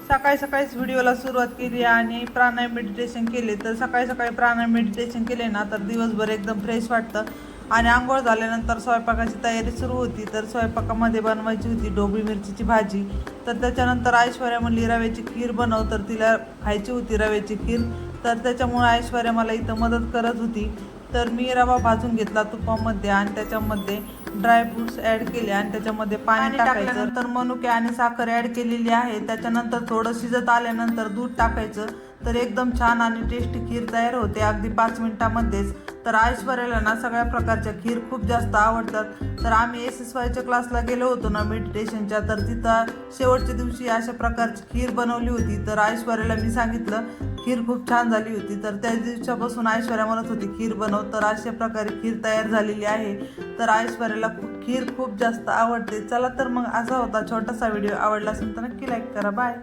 सकाळी सकाळीच व्हिडिओला सुरुवात केली आणि प्राणायाम मेडिटेशन केले। तर सकाळी सकाळी प्राणायाम मेडिटेशन केले ना तर दिवसभर एकदम फ्रेश वाटतं। आणि आंघोळ झाल्यानंतर स्वयंपाकाची तयारी सुरू होती। तर स्वयंपाकामध्ये बनवायची होती ढोबळी मिरचीची भाजी। तर त्याच्यानंतर ऐश्वर्या म्हणली रव्याची खीर बनव, तर तिला खायची होती रव्याची खीर। तर त्याच्यामुळे ऐश्वर्या मला इथं मदत करत होती। तर मी रवा भाजून घेतला तुपामध्ये आणि त्याच्यामध्ये ड्रायफ्रूट्स ॲड केले आणि त्याच्यामध्ये पाणी टाकल्यानंतर मनुके आणि साखर ॲड केलेली आहे। त्याच्यानंतर थोडं शिजत आल्यानंतर दूध टाकायचं। तर एकदम छान आणि टेस्टी खीर तयार होते अगदी 5 मिनिटांमध्येच। तर ऐश्वर्याला ना सगळ्या प्रकारच्या खीर खूप जास्त आवडतात। तर आम्ही SSYच्या क्लासला गेलो होतो ना मेडिटेशनच्या, तर तिथं शेवटच्या दिवशी अशा प्रकारची खीर बनवली होती। तर ऐश्वर्याला मी सांगितलं खीर खूप छान झाली होती। तर त्या दिवसापासून ऐश्वर्या म्हणत होती खीर बनव। तर अशा प्रकारे खीर तयार झालेली आहे। तर ऐश्वर्याला खीर खूप जास्त आवडते। चला तर मग असा होता छोटासा व्हिडिओ। आवडला असेल तर नक्की लाईक करा। बाय।